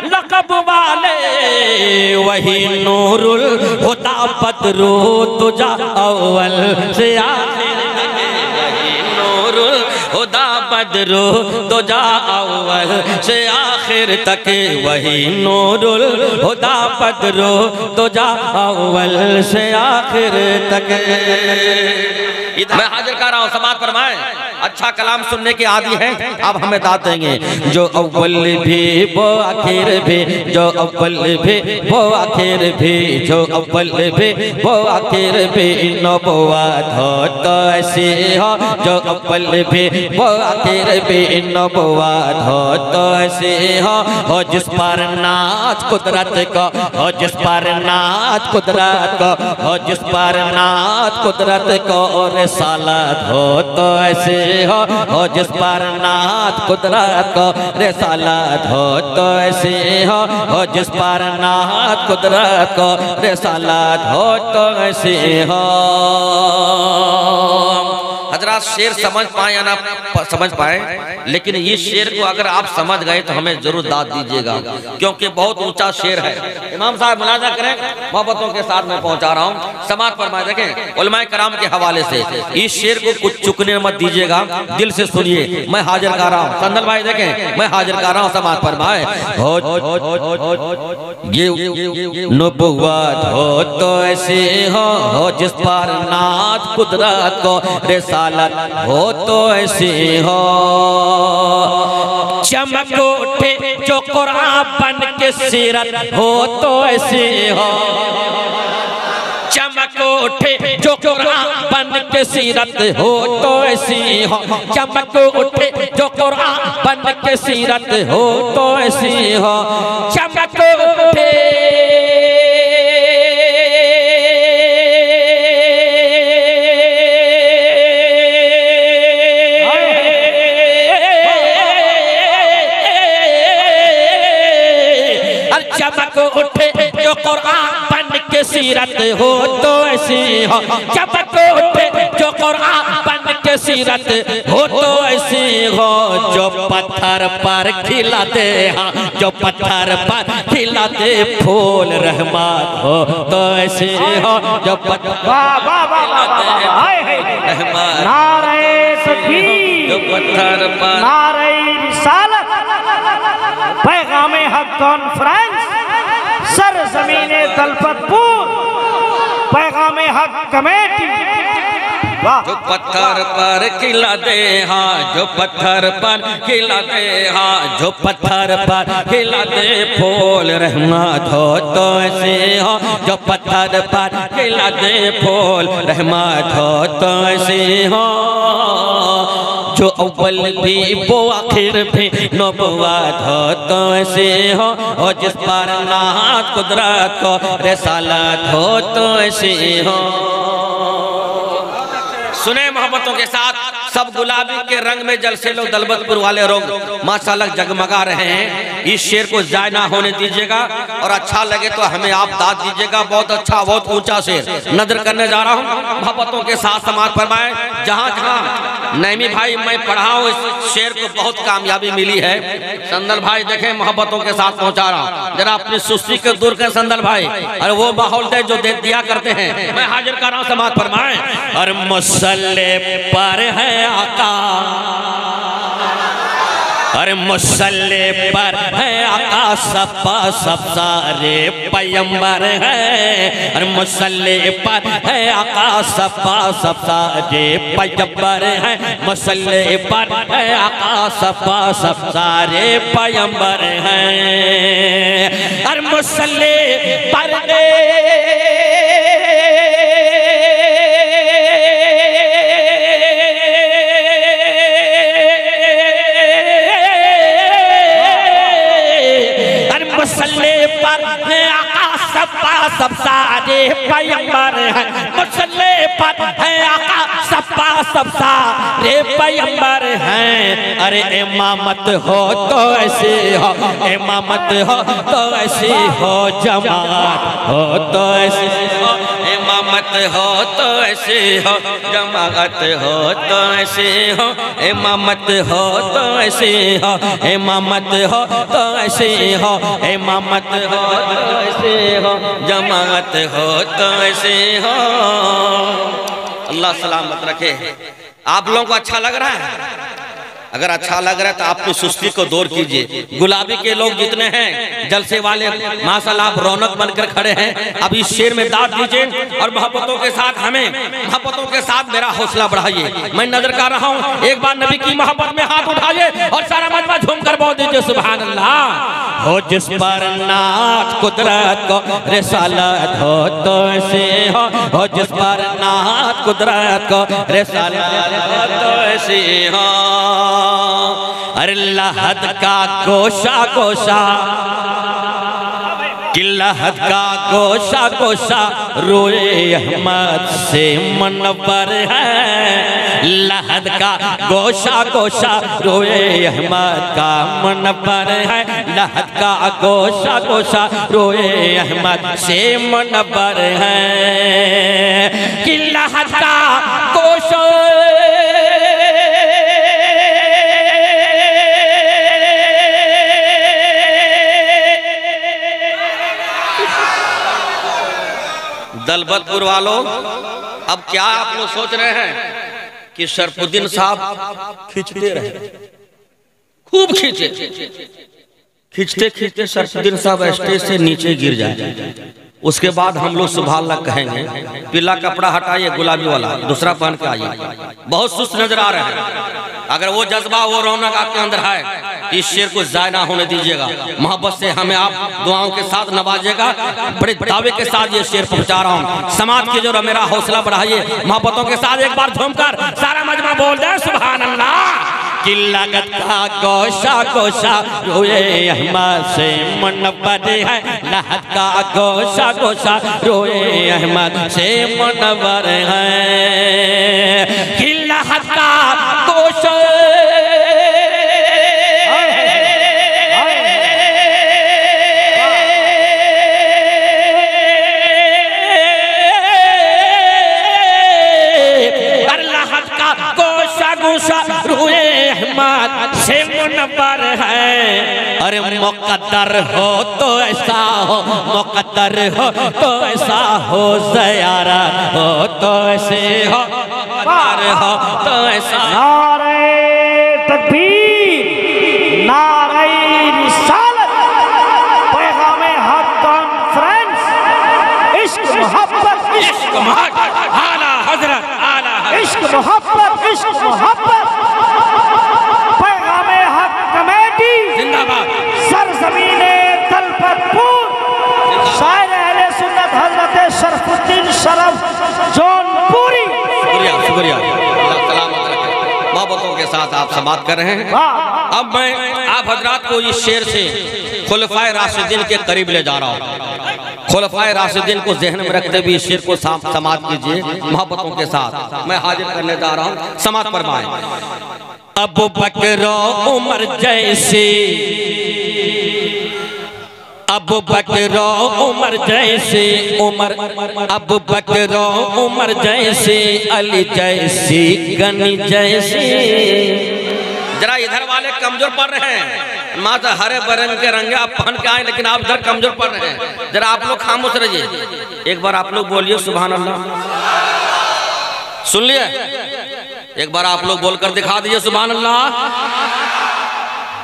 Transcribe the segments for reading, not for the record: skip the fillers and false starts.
लक़ब वाले, वही नूरुल हुदा बदरू तुझा अव्वल से आखिर तक, वही नूरुल हुदा बदरू तुझा अव्वल से आखिर तक, वही नूरुल हुदा बदरू तुझा अव्वल से आखिर तक। मैं हाजिर कर रहा हूँ, समाअत फरमाएं। अच्छा कलाम सुनने के आदि हैं, अब हमें दाद देंगे। जो अव्वल भी वो आखिर भी, जो अव्वल भी वो आखिर भी, जो अव्वल भी वो आखिर भी, नबुव्वत हो तो ऐसी हो, जो अव्वल भी वो आखिर भी, नबुव्वत हो तो ऐसी हो जिस पर नाज कुदरत को, हो जिस पर नाज कुदरत को, हो जिस पर नाज कुदरत को, और रिसालत हो तो ऐसे हो जिस पर नात कुदरत को, रिसालत हो तो ऐसे हो जिस पर नात कुदरत को, रिसालत हो तो ऐसे हो। हजरात शेर समझ पाए या ना समझ पाए, लेकिन ये शेर को अगर आप समझ गए तो हमें जरूर दाद दीजिएगा, क्योंकि बहुत ऊंचा शेर है। इमाम साहब मुलाजा करें, मोहब्बतों के साथ मैं पहुंचा रहा हूँ, समाअत फरमाए। देखें उलमाए कराम के हवाले से इस शेर को कुछ चुकने मत दीजिएगा, दिल से सुनिए। मैं हाजिर कर रहा हूँ, संदल भाई देखें, मैं हाजिर कर रहा हूँ, समाअत फरमाए। ये नबुव्वत हो तो ऐसे हो जिस पर नात कुदरत को, रिसालत हो तो ऐसे हो। चमक उठे जो कुरान बन के सीरत हो तो ऐसे हो, चमक उठे जो कुरान बन के सीरत हो तो ऐसी हो, चमक उठे जो कुरान बन के सीरत हो तो ऐसी हो, चमक उठे चमक उठे जो कुरान बन के सीरत हो तो ऐसी हो, चमक उठे जो कुरान बन के सीरत हो तो ऐसी हो। जो पत्थर पर खिलाते, हाँ जो पत्थर पर खिलाते फूल रहमत हो तो ऐसी हो, जो पत्थर नारे तकबीर, जो पत्थर पर नारे रिसालत, पैगामे हक कॉन्फ्रेंस, सरज़मीने दलपतपुर, पैगामे हक कमेटी। जो पत्थर पर खिला दे, हाँ जो पत्थर पर खिला दे, हाँ जो पत्थर पर खिला दे फूल रहमत हो तो ऐसे हो, जो पत्थर पर खिला दे फूल रहमत हो तो ऐसे हो। जो अव्वल भी वो आखिर भी, नबुव्वत हो तो ऐसे हो जिस पर नात कुदरत को, रिसालत हो तो ऐसे हो। सुने मोहब्बतों के साथ, सब गुलाबी के रंग में जलसे लोग दलबतपुर वाले लोग माशाल्लाह जगमगा रहे हैं। इस शेर को जाय ना होने दीजिएगा, और अच्छा लगे तो हमें आप दाद दीजिएगा। बहुत अच्छा, बहुत ऊंचा शेर नजर करने जा रहा हूँ, मोहब्बतों के साथ समाअत फरमाएं। जहाँ जहाँ नईमी भाई मैं पढ़ा हूँ, इस शेर को बहुत कामयाबी मिली है। संदल भाई देखें, मोहब्बतों के साथ पहुँचा रहा हूँ, जरा अपनी सुस्ती को दूर करें संदल भाई, और वो माहौल दे जो दे दिया करते हैं। मैं हाजिर कर रहा हूँ, समाअत फरमाएं। और मुसल्ले पर है आका, अरे मुसल्ले पर है आका, सपा सब सारे पैगंबर है। अरे मुसल्ले पर है आका, सपा सब सारे पैगंबर है। मुसल्ले पर है आका, सपा सब सारे पैगंबर हैं। अरे मुसल्ले पर सब सारे पैगंबर हैं, मुसल्ले पर है आका सब्बा सब सारे पैगंबर हैं। अरे इमामत हो तो ऐसे हो, इमामत हो तो ऐसी हो, जमात हो तो ऐसी हो, इमामत हो तो ऐसे हो, जमात हो तो ऐसे हो, इमामत हो तो ऐसे हो, इमामत हो तो ऐसे हो, इमामत हो तो ऐसे हो, जमात हो तो ऐसे हो। अल्लाह सलामत रखे। आप लोगों को अच्छा लग रहा है? अगर अच्छा लग रहा है तो अपनी सुस्ती को दूर कीजिए। गुलाबी के लोग जितने हैं जलसे वाले माशाल्लाह आप रौनक बनकर खड़े हैं। अब इस शेर में दाद दीजिए और मोहब्बतों के साथ हमें मोहब्बतों के साथ मेरा हौसला बढ़ाइए। मैं नजर कर रहा हूँ, एक बार नबी की मोहब्बत में हाथ उठाइए और सारा मजमा झूम कर बोल दीजिए सुभान अल्लाह। हो जिस पर नाथ कुदरत को रिसालत हो तो ऐसे हो जिस पर नाथ कुदरत को रिसालत हो तो ऐसे हो। अरे लहद का गोशा गोशा कि लहद का गोशा गोशा रोए अहमद से मनवर है। लहद का गोशा गोशा रोए अहमद का मनवर है। लहद का गोशा गोशा रोए अहमद से मनवर है कि लहद का गोशा दलबतपुर वालों, अब क्या आप लोग सोच रहे हैं कि शरफुद्दीन साहब खींचते रहे, खूब खींचे, खींचते खींचते शरफुद्दीन साहब स्टेज से नीचे गिर जाए। उसके बाद हम लोग सुभान अल्लाह कहेंगे, पीला कपड़ा हटाइए, गुलाबी वाला दूसरा पहन के आइए। बहुत सुस्त नजर आ रहे हैं। अगर वो जज्बा वो रौनक आपके अंदर है, इस शेर को जाया ना होने दीजिएगा। मोहब्बत से हमें आप दुआओं के साथ नवाजिएगा। बड़े दावे के साथ ये शेर पहुंचा रहा हूँ। समाज की जो मेरा हौसला बढ़ाइए, मोहब्बतों के साथ एक बार झूमकर सारा मजमा बोल दे सुभान अल्लाह। कि लगत का गोशा गोशा रोए अहमद से मनवर है। लहद का गोशा गोशा रोए अहमद से मनवर है कि लहद का गोशा रोए अहमद से मुनव्वर है। अरे मुक़द्दर हो तो ऐसा हो, मुक़द्दर हो तो ऐसा हो, ज़ियारत हो तो ऐसे हो, मुक़द्दर हो तो ऐसा। नारे तकबीर, नारे रिसालत, पैगामे हक कॉन्फ्रेंस, इश्क मोहब्बत, इश्क मोहब्बत, आला हज़रत, आला हज़रत, इश्क मोहब्बत, इश्क मोहब्बत, पैगामे हक कमेटी जिंदाबाद, सरज़मीने तलपतपुर, शायर अहले सुन्नत हजरत शरफुद्दीन शरफ जौनपुरी। शुक्रिया शुक्रिया, अल्लाह सलामत रखे। मोहब्बतों के साथ आप समात कर रहे हैं। अब मैं आप हजरात को इस शेर से खुलफाए राशिदीन के करीब ले जा रहा हूँ। खुलफाए राशिदीन को ज़हन में रखते हुए इस शेर को समात कीजिए मोहब्बतों के साथ। मैं हाजिर करने जा रहा हूँ, समात फरमाएं। अबू बकर उमर जैसे, अबू बकर उमर जैसे, उमर अबू बकर उमर जैसे, अली जैसी, गनी जैसी। जरा इधर वाले कमजोर पड़ रहे हैं। माता हरे बरंग के रंगे आप पहन के आए, लेकिन आप इधर कमजोर पड़ रहे हैं। जरा आप लोग खामोश रहिए। एक बार आप लोग बोलिए सुभान अल्लाह। सुन लिए? एक बार आप लोग बोलकर दिखा दीजिए सुभान अल्लाह।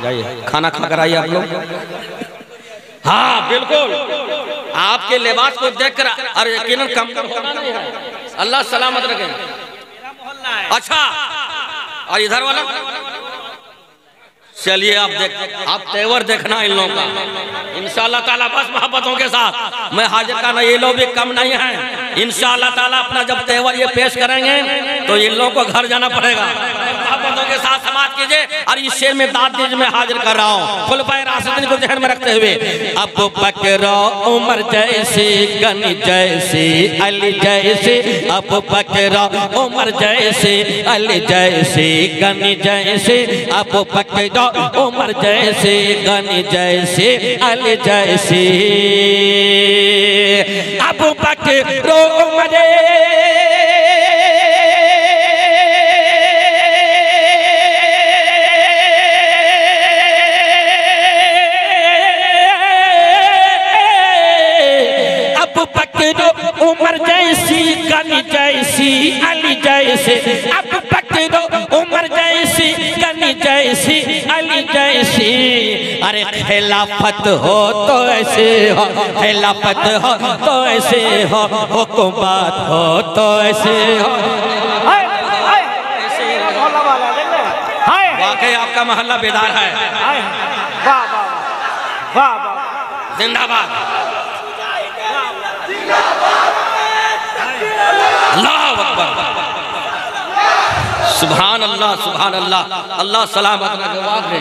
जाइए खाना खा कर आइए आप लोग। हाँ बिल्कुल, आपके लिबास को देखकर अरे यकीनन कमजोर होना नहीं है। अल्लाह सलामत रखे। अच्छा, और इधर वाला चलिए आप तेवर देखना इन लोगों का इंशाअल्लाह ताला। बस मोहब्बतों के साथ मैं हाजिर करना, ये लोग भी कम नहीं हैं। इंशाअल्लाह ताला अपना जब तेवर ये पेश करेंगे तो इन लोगों को घर जाना पड़ेगा। मोहब्बतों के साथ समाप्त कीजिए और इस शेर में दाद दीजिए मैं हाजिर कर रहा हूँ खुलफाए राशिदीन को ध्यान में रखते हुए। अबू बकर उमर जैसे गनी जैसे अली जैसे, अबू बकर उमर जैसे अली जैसे गनी जैसे, अबू बकर उमर जैसे गनी जैसे अली जैसे, अबू बकर उमर उमर जैसी गनी जैसी अली जैसे, अब बकर उमर जैसी गनी जैसी अली जैसी। अरे खिलाफत हो तो ऐसे हो, खिलाफत हो तो ऐसे हो, हुकूमत हो तो ऐसे हो। वाकई आपका मोहल्ला बेदार है। जिंदाबाद अल्लाह अकबर सुभान अल्लाह सुभान अल्लाह अल्लाह सलामत रखे।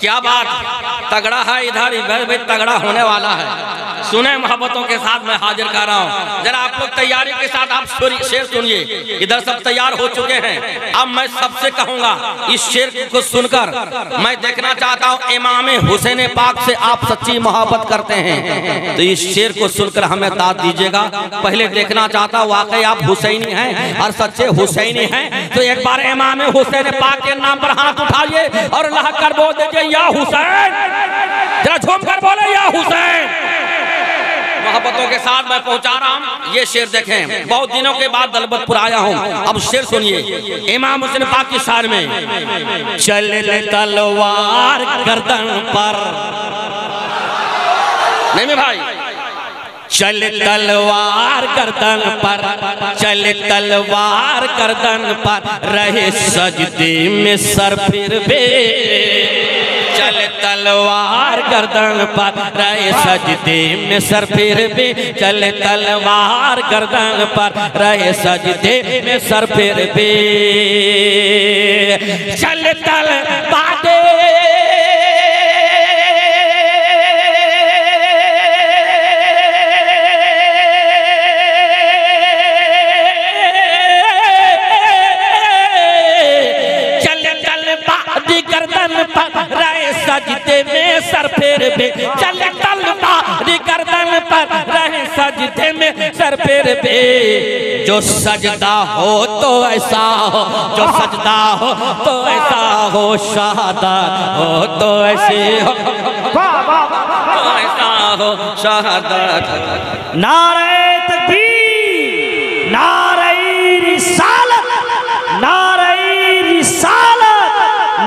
क्या बात तगड़ा है इधर भी तगड़ा होने वाला है। सुने मोहब्बतों के साथ मैं हाजिर कर रहा हूँ जरा आप लोग तैयारी के साथ आप शेर सुनिए। इधर सब तैयार हो चुके हैं। अब मैं सबसे कहूंगा इस शेर को सुनकर मैं देखना चाहता हूँ इमाम हुसैन पाक से आप सच्ची मोहब्बत करते हैं तो इस शेर को सुनकर हमें दाद दीजिएगा। पहले देखना चाहता हूँ वाकई आप हुसैनी हैं और सच्चे हुसैनी हैं तो एक बार इमाम हुसैन पाक के नाम पर हाथ उठाइए और अल्लाह कर बोल दीजिए या हुसैन। जरा झूम कर बोले या हुसैन। मोहब्बतों के साथ मैं पहुंचा रहा हूं ये शेर देखें। बहुत दिनों के बाद दलबतपुर आया हूं। अब शेर सुनिए इमाम हुसैन पाक की शान में। चल तलवार गर्दन पर, नहीं में भाई, चल तलवार गर्दन पर, चल तलवार गर्दन पर रहे सजदे में सर फिर बे, चल तलवार गर्दन पर रहे सजदे में सर फिर भी, चल तलवार गर्दन पर रहे सजदे में सर फिर भी, चल तलवार सजदे में सर फेर पे, चल तलवार गर्दन पर रहे सजदे में सर फेर पे। जो सजदा हो तो ऐसा हो, जो सजदा हो तो ऐसा हो, शहादत हो तो ऐसे हो, तो ऐसा हो शहादत। नारे तकबीर, नारे रिसालत, नारे रिसालत,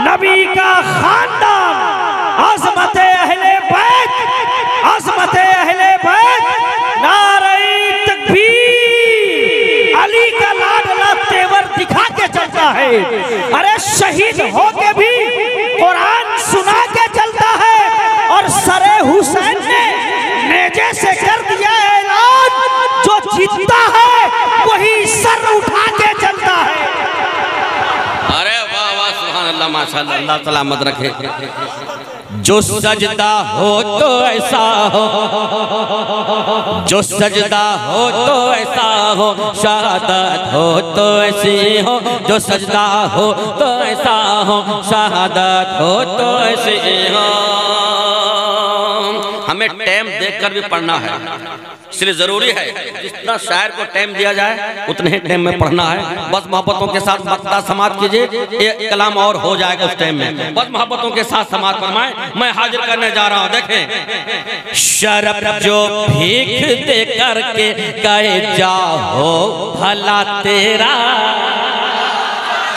नबी का खानदान, अज़मत अहले बैत, अज़मत अहले बैत, नारे तकबीर। अली का लाडला तेवर दिखा के चलता है। अरे शहीद होके भी कुरान सुना के चलता है और सरे हुसैन ने नेजे से कर दिया ऐलान, जो जीतता है वही सर उठा के चलता है। अरे वाह वाह सुभान अल्लाह माशाअल्लाह अल्लाह सलामत रखे। जो सजदा हो तो ऐसा हो, जो सजदा हो तो ऐसा हो, शहादत हो तो ऐसी हो, जो सजदा हो तो ऐसा हो, शहादत हो तो ऐसी हो। हमें टाइम देखकर भी पढ़ना है, इसलिए जरूरी है जितना शायर को टाइम दिया जाए उतने ही टाइम में पढ़ना है। बस मोहब्बतों के साथ मक्ता समाप्त कीजिए, एक कलाम और हो जाएगा उस टाइम में। बस मोहब्बतों के साथ समाप्त फरमाएं। मैं हाजिर करने जा रहा हूं। देखें शरफ जो भीख दे करके कहे जाओ भला तेरा,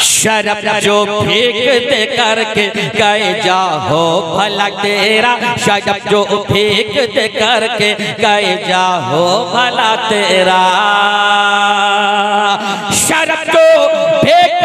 शरफ जो भीख दे करके कहे जाओ भला तेरा, शरफ जो भीख दे करके कहे जाओ भला तेरा, शरफ जो भीख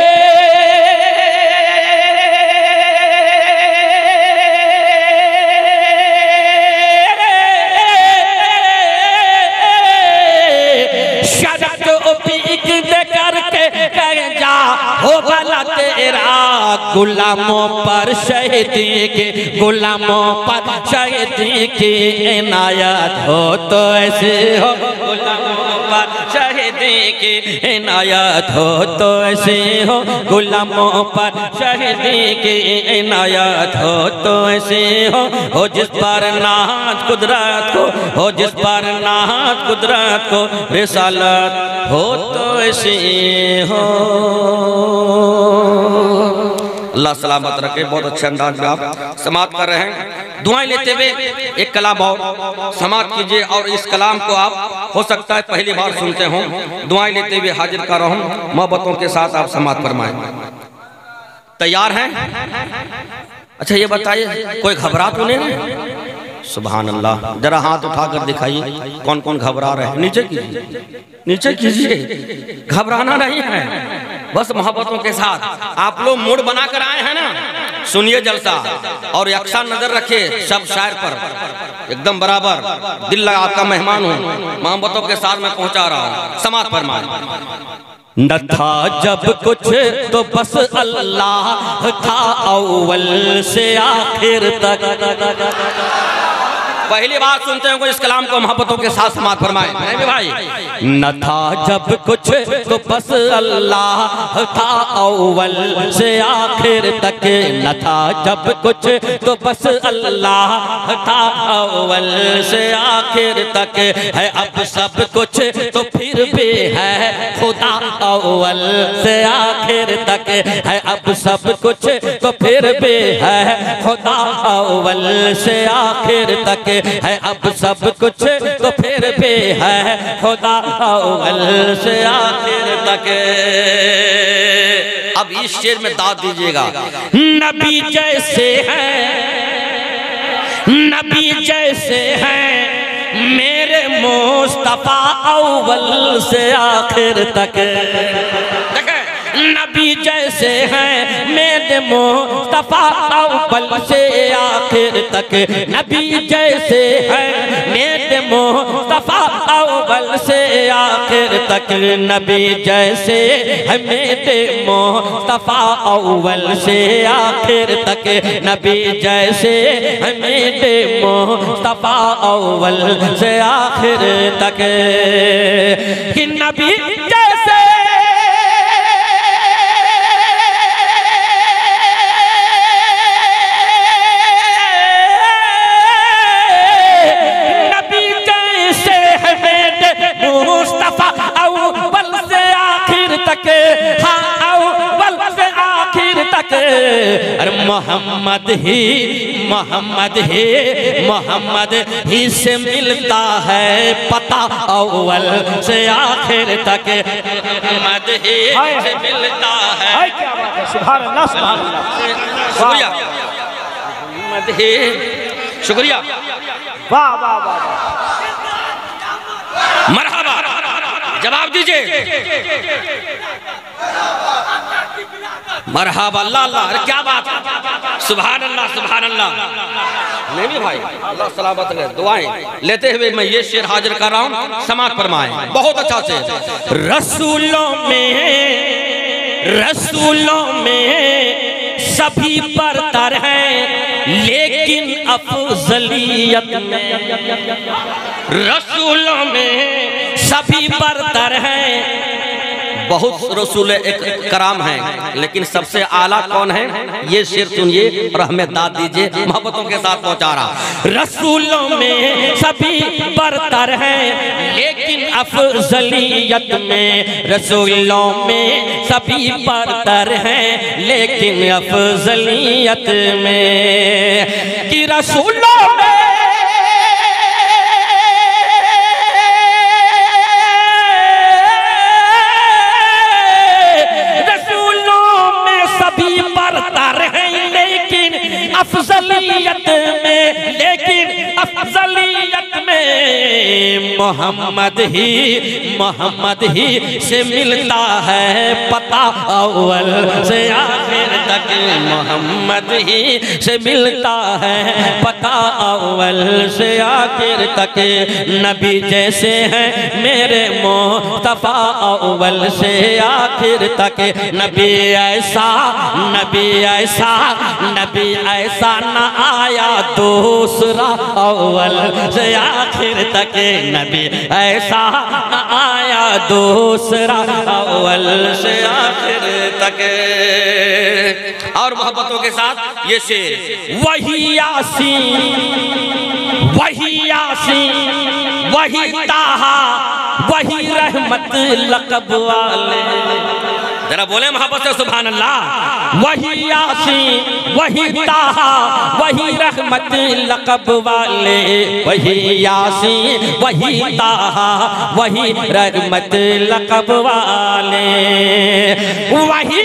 हो भला तेरा गुलामों पर शहीदी के, गुलामों पर शहीदी की इनायत हो तो ऐसे हो, गुलामों पर शहीदी की इनायत हो तो ऐसे हो, गुलामों पर शहीदी की इनायत हो तो ऐसे हो जिस पर नाज कुदरत को, हो जिस पर नाज कुदरत को रिसालत हो तो ऐसे हो। अल्लाह सलामत रखे। बहुत अच्छे अंदाज में आप समाप्त कर रहे हैं। दुआएं लेते हुए एक कलाम और समाप्त कीजिए, और इस कलाम को आप हो सकता है पहली बार सुनते हो। दुआएं लेते हुए हाजिर कर रहा हूँ, मोहब्बतों के साथ आप समाप्त फरमाएं। तैयार हैं? अच्छा ये बताइए कोई घबरा तो नहीं? सुभान अल्लाह, जरा हाथ उठाकर दिखाइए कौन कौन घबरा रहे हैं। नीचे कीजिए, नीचे कीजिए, घबराना नहीं है, बस मोहब्बतों के साथ। आप लोग मूड बनाकर आए हैं ना, सुनिए जलसा और यकसा नजर रखिए सब शायर पर, एकदम बराबर दिल लगा, आपका मेहमान हूँ, मोहब्बतों के साथ मैं पहुंचा रहा हूँ। समाप्त फरमाएं। न था जब कुछ तो बस अल्लाह था अव्वल से आखिर तक। पहली बात सुनते हैं इस कलाम को मोहब्बतों के साथ समाप्त फरमाएं। नहीं भी भाई, न था जब कुछ तो बस अल्लाह था अव्वल से आखिर तक, न था जब कुछ तो बस अल्लाह था अव्वल से आखिर तक, है अब सब कुछ तो फिर भी है खुदा अव्वल से आखिर तक, है अब सब कुछ तो फिर भी है खुदा अव्वल से आखिर तक, है अब सब कुछ तो फिर भी है खुदा अव्वल से आखिर तक। अब इस शेर में दाद दीजिएगा। नबी जैसे हैं, नबी जैसे हैं मेरे मुस्तफा अव्वल से आखिर तक। नबी जैसे हैं मेरे मुस्तफा अव्वल से आखिर तक, नबी जैसे हैं मेरे मुस्तफा अव्वल से आखिर तक, नबी जैसे हैं मेरे मुस्तफा अव्वल से आखिर तक, नबी जैसे हैं मेरे मुस्तफा अव्वल से आखिर तक। कि नबी जैसे अरे मोहम्मद ही मोहम्मद ही से मिलता है पता अव्वल से आखिर तक, मोहम्मद ही से मिलता है। क्या बात है, सुभान अल्लाह, सुभान अल्लाह, शुक्रिया मोहम्मद ही, शुक्रिया, वाह वाह वाह, मरहबा, जवाब दीजिए। मरहबा, अल्लाह अल्लाह, अरे क्या बात, सुभान अल्लाह, सुभान अल्लाह। नहीं भी भाई, अल्लाह सलामत रहे। दुआएं लेते हुए मैं ये शेर हाजिर कर रहा हूँ, समाप्त फरमाएं बहुत अच्छा से। रसूलों में सभी बरतर हैं लेकिन अफजलियत में, रसूलों में सभी बरतर हैं। बहुत रसूल एक कराम हैं, लेकिन सबसे आला कौन है? ये शेर सुनिए और हमें दाद दीजिए, मोहब्बतों के साथ पहुंचा रहा। रसूलों में सभी बरतर हैं लेकिन अफजलियत में, रसूलों में सभी बरतर हैं लेकिन अफजलियत में। कि रसूलों में अफजलियत में, लेकिन अफजलियत में मोहम्मद ही से मिलता है पता अव्वल से आखिर तक, मोहम्मद ही से मिलता है पता अव्वल से आखिर तक। नबी जैसे हैं मेरे मुस्तफा अव्वल से आखिर तक। नबी ऐसा न आया दूसरा अव्वल से आखिर तक। नबी ऐसा न आया दूसरा अव्वल से आखिर तक। और मोहब्बतों के साथ ये शेर, वही यासीन वही ताहा वही रहमत लक़ब वाले। जरा बोले मोहब्बत से सुभान अल्लाह। वही यासीन वही ताहा वही रहमत लक़ब वाले, वही यासीन वही ताहा वही रहमत लक़ब वाले। वही